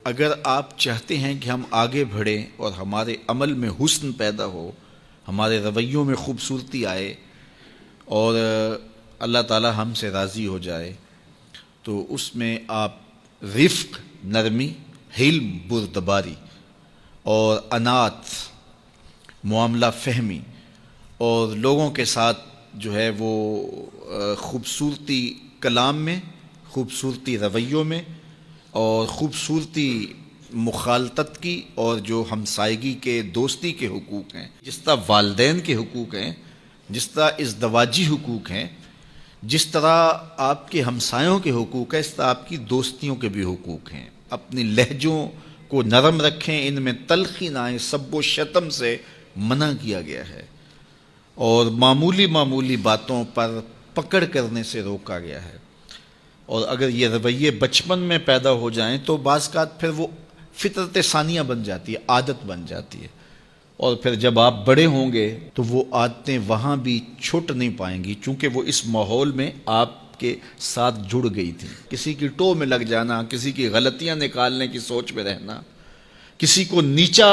اگر آپ چاہتے ہیں کہ ہم آگے بڑھیں اور ہمارے عمل میں حسن پیدا ہو، ہمارے رویوں میں خوبصورتی آئے اور اللہ تعالی ہم سے راضی ہو جائے، تو اس میں آپ رفق، نرمی، حلم، بردباری اور انات، معاملہ فہمی اور لوگوں کے ساتھ جو ہے وہ خوبصورتی کلام میں، خوبصورتی رویوں میں اور خوبصورتی مخالطت کی، اور جو ہمسائیگی کے دوستی کے حقوق ہیں، جس طرح والدین کے حقوق ہیں، جس طرح ازدواجی حقوق ہیں، جس طرح آپ کے ہمسایوں کے حقوق ہیں، اس طرح آپ کی دوستیوں کے بھی حقوق ہیں۔ اپنی لہجوں کو نرم رکھیں، ان میں تلخی نہ آئے، سب و شتم سے منع کیا گیا ہے اور معمولی معمولی باتوں پر پکڑ کرنے سے روکا گیا ہے۔ اور اگر یہ رویے بچپن میں پیدا ہو جائیں تو بعض اوقات پھر وہ فطرت ثانیہ بن جاتی ہے، عادت بن جاتی ہے، اور پھر جب آپ بڑے ہوں گے تو وہ عادتیں وہاں بھی چھوٹ نہیں پائیں گی، چونکہ وہ اس ماحول میں آپ کے ساتھ جڑ گئی تھی۔ کسی کی ٹو میں لگ جانا، کسی کی غلطیاں نکالنے کی سوچ میں رہنا، کسی کو نیچا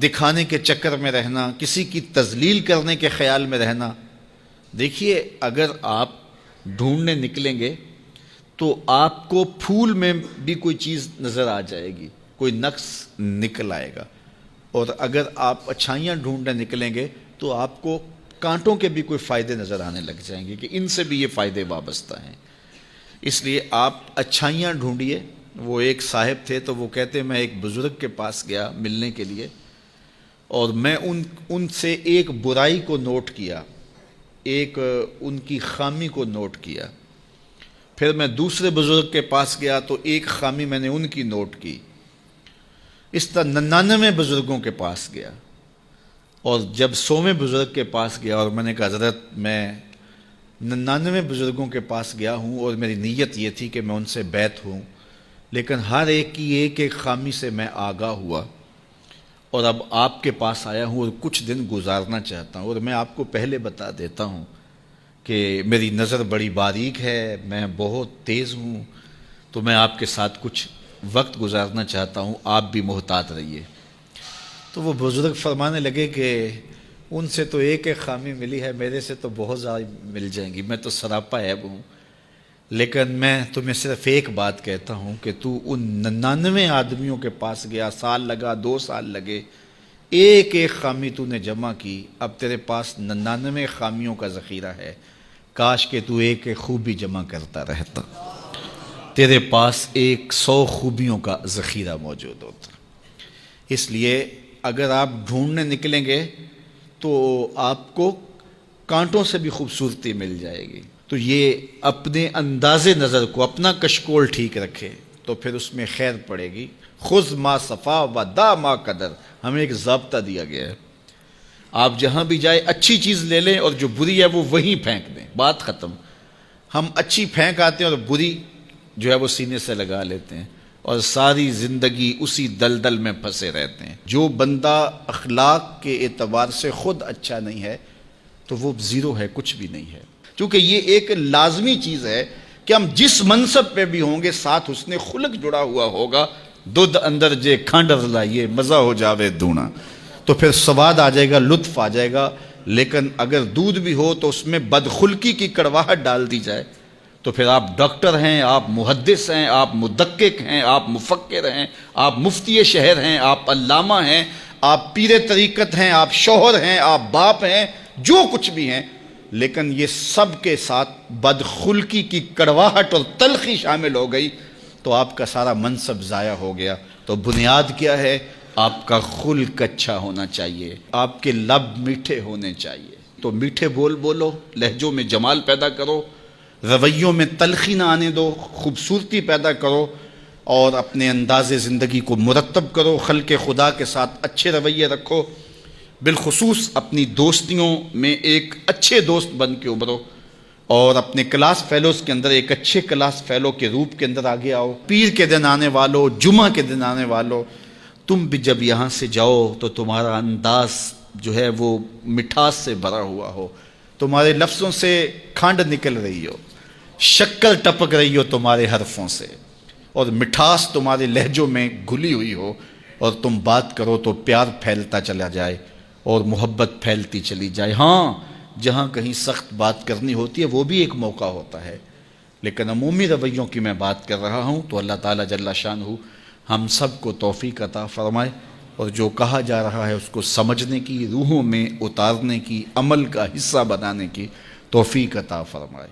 دکھانے کے چکر میں رہنا، کسی کی تذلیل کرنے کے خیال میں رہنا۔ دیکھیے، اگر آپ ڈھونڈنے نکلیں گے تو آپ کو پھول میں بھی کوئی چیز نظر آ جائے گی، کوئی نقص نکل آئے گا، اور اگر آپ اچھائیاں ڈھونڈنے نکلیں گے تو آپ کو کانٹوں کے بھی کوئی فائدے نظر آنے لگ جائیں گے کہ ان سے بھی یہ فائدے وابستہ ہیں۔ اس لیے آپ اچھائیاں ڈھونڈیے۔ وہ ایک صاحب تھے تو وہ کہتے میں ایک بزرگ کے پاس گیا ملنے کے لیے، اور میں ان سے ایک برائی کو نوٹ کیا، ایک ان کی خامی کو نوٹ کیا۔ پھر میں دوسرے بزرگ کے پاس گیا تو ایک خامی میں نے ان کی نوٹ کی۔ اس طرح 99 بزرگوں کے پاس گیا، اور جب 100ویں بزرگ کے پاس گیا اور میں نے کہا حضرت میں 99 بزرگوں کے پاس گیا ہوں اور میری نیت یہ تھی کہ میں ان سے بیعت ہوں، لیکن ہر ایک کی ایک ایک خامی سے میں آگاہ ہوا، اور اب آپ کے پاس آیا ہوں اور کچھ دن گزارنا چاہتا ہوں، اور میں آپ کو پہلے بتا دیتا ہوں کہ میری نظر بڑی باریک ہے، میں بہت تیز ہوں، تو میں آپ کے ساتھ کچھ وقت گزارنا چاہتا ہوں، آپ بھی محتاط رہیے۔ تو وہ بزرگ فرمانے لگے کہ ان سے تو ایک ایک خامی ملی ہے، میرے سے تو بہت زیادہ مل جائیں گی، میں تو سراپا عیب ہوں، لیکن میں تمہیں صرف ایک بات کہتا ہوں کہ تو ان 99 آدمیوں کے پاس گیا، سال لگا، 2 سال لگے، ایک ایک خامی تو نے جمع کی، اب تیرے پاس 99 خامیوں کا ذخیرہ ہے، کاش کہ تو ایک ایک خوبی جمع کرتا رہتا، تیرے پاس 100 خوبیوں کا ذخیرہ موجود ہوتا۔ اس لیے اگر آپ ڈھونڈنے نکلیں گے تو آپ کو کانٹوں سے بھی خوبصورتی مل جائے گی۔ تو یہ اپنے انداز نظر کو، اپنا کشکول ٹھیک رکھے تو پھر اس میں خیر پڑے گی۔ خذ ما صفا و دا ما قدر، ہمیں ایک ضابطہ دیا گیا ہے، آپ جہاں بھی جائے اچھی چیز لے لیں اور جو بری ہے وہ وہیں پھینک دیں، بات ختم۔ ہم اچھی پھینک آتے ہیں اور بری جو ہے وہ سینے سے لگا لیتے ہیں، اور ساری زندگی اسی دلدل میں پھنسے رہتے ہیں۔ جو بندہ اخلاق کے اعتبار سے خود اچھا نہیں ہے تو وہ زیرو ہے، کچھ بھی نہیں ہے، کیونکہ یہ ایک لازمی چیز ہے کہ ہم جس منصب پہ بھی ہوں گے ساتھ حسن خلق جڑا ہوا ہوگا۔ دودھ اندر جے کھانڈ لائیے، مزہ ہو جاوے دونا، تو پھر سواد آ جائے گا، لطف آ جائے گا۔ لیکن اگر دودھ بھی ہو تو اس میں بدخلقی کی کڑواہٹ ڈال دی جائے تو پھر آپ ڈاکٹر ہیں، آپ محدث ہیں، آپ مدقق ہیں، آپ مفکر ہیں، آپ مفتی شہر ہیں، آپ علامہ ہیں، آپ پیر طریقت ہیں، آپ شوہر ہیں، آپ باپ ہیں، جو کچھ بھی ہیں، لیکن یہ سب کے ساتھ بدخلقی کی کڑواہٹ اور تلخی شامل ہو گئی تو آپ کا سارا منصب ضائع ہو گیا۔ تو بنیاد کیا ہے؟ آپ کا خلق اچھا ہونا چاہیے، آپ کے لب میٹھے ہونے چاہیے۔ تو میٹھے بول بولو، لہجوں میں جمال پیدا کرو، رویوں میں تلخی نہ آنے دو، خوبصورتی پیدا کرو، اور اپنے انداز زندگی کو مرتب کرو، خلق خدا کے ساتھ اچھے رویے رکھو، بالخصوص اپنی دوستیوں میں ایک اچھے دوست بن کے ابھرو، اور اپنے کلاس فیلوز کے اندر ایک اچھے کلاس فیلو کے روپ کے اندر آگے آؤ۔ پیر کے دن آنے والو، جمعہ کے دن آنے والو، تم بھی جب یہاں سے جاؤ تو تمہارا انداز جو ہے وہ مٹھاس سے بھرا ہوا ہو، تمہارے لفظوں سے کھانڈ نکل رہی ہو، شکر ٹپک رہی ہو تمہارے حرفوں سے، اور مٹھاس تمہارے لہجوں میں گھلی ہوئی ہو، اور تم بات کرو تو پیار پھیلتا چلا جائے اور محبت پھیلتی چلی جائے۔ ہاں، جہاں کہیں سخت بات کرنی ہوتی ہے وہ بھی ایک موقع ہوتا ہے، لیکن عمومی رویوں کی میں بات کر رہا ہوں۔ تو اللہ تعالیٰ جل شانہ ہم سب کو توفیق عطا فرمائے، اور جو کہا جا رہا ہے اس کو سمجھنے کی، روحوں میں اتارنے کی، عمل کا حصہ بنانے کی توفیق عطا فرمائے۔